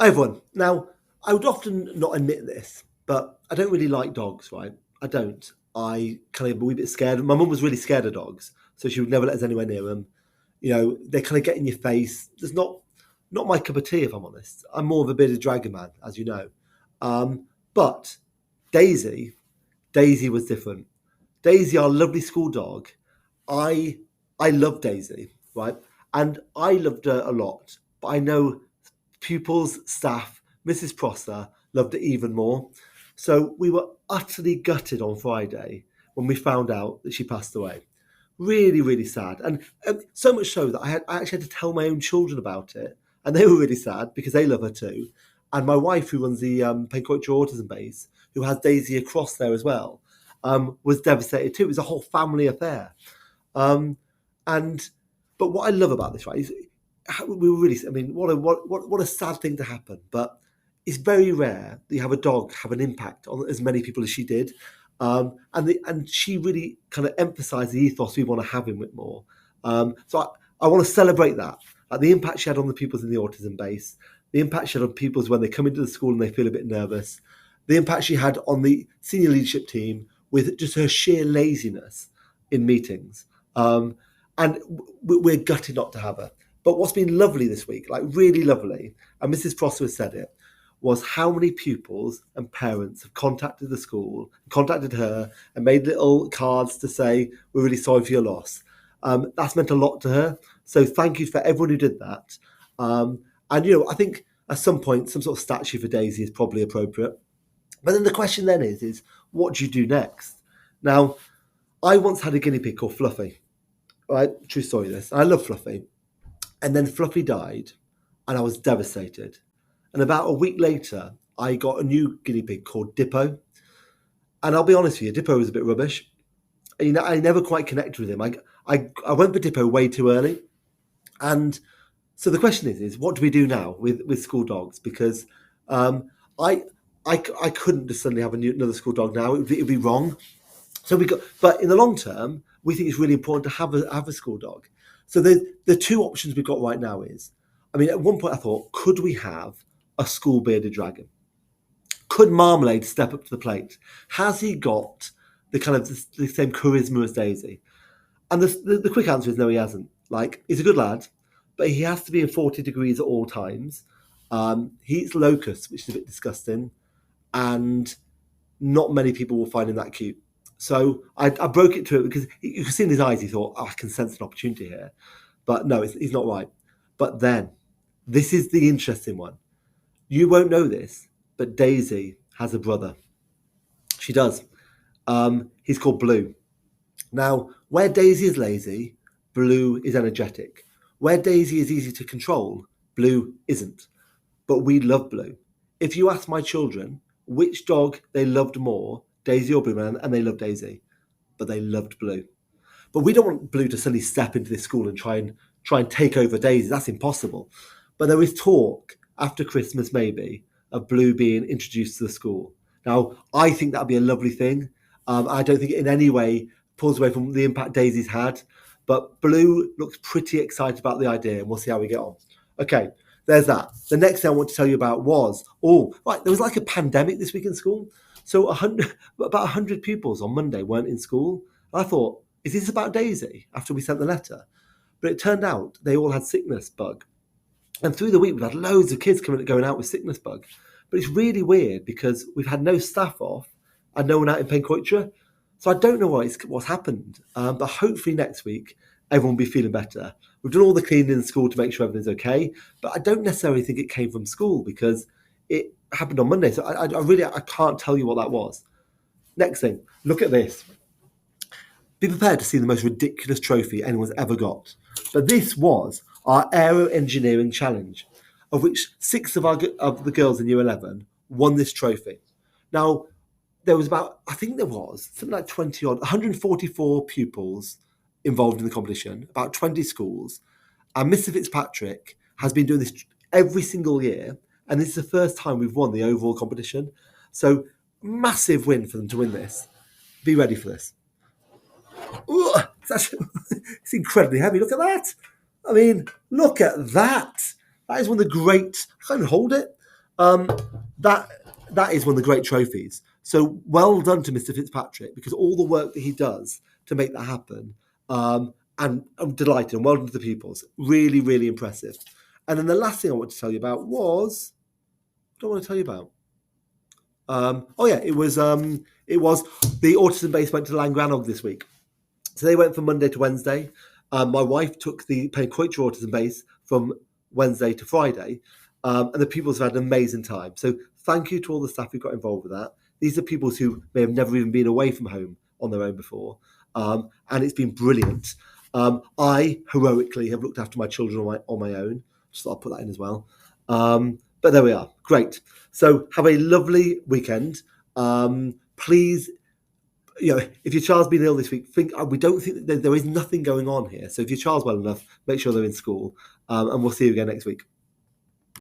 Hi everyone. Now, I would often not admit this, but I don't really like dogs, right? I don't. I kind of a wee bit scared. My mum was really scared of dogs, so she would never let us anywhere near them. They kind of get in your face. There's not my cup of tea, if I'm honest. I'm more of a bearded dragon man, as you know. But Daisy, Daisy was different. Daisy, our lovely school dog, I I love Daisy, right? And I loved her a lot, but I know pupils, staff, Mrs. Prosser loved it even more. So we were utterly gutted on Friday when we found out that she passed away. Really, really sad. And so much so that I actually had to tell my own children about it. And they were really sad because they love her too. And my wife, who runs the Pencoitra Autism Base, who has Daisy across there as well, was devastated too. It was a whole family affair. Um, and but what I love about this, right, is we were really. I mean, what a sad thing to happen. But it's very rare that you have a dog have an impact on as many people as she did. And she really kind of emphasised the ethos we want to have in Whitmore. So I want to celebrate that, like the impact she had on the pupils in the autism base, the impact she had on pupils when they come into the school and they feel a bit nervous, the impact she had on the senior leadership team with just her sheer laziness in meetings. And we're gutted not to have her. But what's been lovely this week, like really lovely, and Mrs. Prosser has said it, was how many pupils and parents have contacted the school, contacted her, and made little cards to say, "We're really sorry for your loss." That's meant a lot to her. So thank you for everyone who did that. And I think at some point, some sort of statue for Daisy is probably appropriate. But then the question then is what do you do next? Now, I once had a guinea pig called Fluffy. Right, true story. This I love Fluffy, and then Fluffy died, and I was devastated. And about a week later, I got a new guinea pig called Dippo. And I'll be honest with you, Dippo was a bit rubbish. I never quite connected with him. I went for Dippo way too early. And so the question is what do we do now with school dogs? Because I, I couldn't just suddenly have another school dog now. It'd be wrong. But in the long term, we think it's really important to have a school dog. So the two options we've got right now is, I mean, at one point I thought, could we have a school bearded dragon? Could Marmalade step up to the plate? Has he got the kind of the same charisma as Daisy? And the quick answer is no, he hasn't. Like, he's a good lad, but he has to be in 40 degrees at all times. He eats locusts, which is a bit disgusting, and not many people will find him that cute. So I broke it to it because you could see in his eyes, he thought, I can sense an opportunity here. But no, he's not right. But then, this is the interesting one. You won't know this, but Daisy has a brother. She does. He's called Blue. Now, where Daisy is lazy, Blue is energetic. Where Daisy is easy to control, Blue isn't. But we love Blue. If you ask my children which dog they loved more, Daisy or Blue, and they love Daisy, but they loved Blue. But we don't want Blue to suddenly step into this school and try and take over Daisy. That's impossible. But there is talk after Christmas, maybe, of Blue being introduced to the school. Now, I think that'd be a lovely thing. I don't think it in any way pulls away from the impact Daisy's had. But Blue looks pretty excited about the idea, and we'll see how we get on. Okay, there's that. The next thing I want to tell you about was, there was like a pandemic this week in school. So about 100 pupils on Monday weren't in school. I thought, is this about Daisy after we sent the letter? But it turned out they all had sickness bug. And through the week, we've had loads of kids going out with sickness bug. But it's really weird because we've had no staff off and no one out in Pencoitra. So I don't know what's happened. But hopefully next week, everyone will be feeling better. We've done all the cleaning in school to make sure everything's okay. But I don't necessarily think it came from school because it happened on Monday. So I can't tell you what that was. Next thing, look at this. Be prepared to see the most ridiculous trophy anyone's ever got. But this was our Aero Engineering Challenge, of which 6 of the girls in Year 11 won this trophy. Now, there was something like 20 odd, 144 pupils involved in the competition, about 20 schools. And Mr. Fitzpatrick has been doing this every single year, and this is the first time we've won the overall competition. So, massive win for them to win this. Be ready for this. Ooh, it's incredibly heavy. Look at that. I mean, look at that. That is one of the great. I can't even hold it. Um, that that is one of the great trophies. So well done to Mr. Fitzpatrick, because all the work that he does to make that happen, and I'm delighted, and well done to the pupils. Really, really impressive. And then the last thing I want to tell you about was, what do I want to tell you about? Oh yeah, it was the autism base went to Llangrannog this week. So they went from Monday to Wednesday. My wife took the Penquoitra Autism Base from Wednesday to Friday, and the pupils have had an amazing time. So thank you to all the staff who got involved with that. These are pupils who may have never even been away from home on their own before, and it's been brilliant. I heroically have looked after my children on my own. Just thought I'd put that in as well. But there we are. Great. So have a lovely weekend. Please, if your child's been ill this week, we don't think that there is nothing going on here. So if your child's well enough, make sure they're in school, and we'll see you again next week.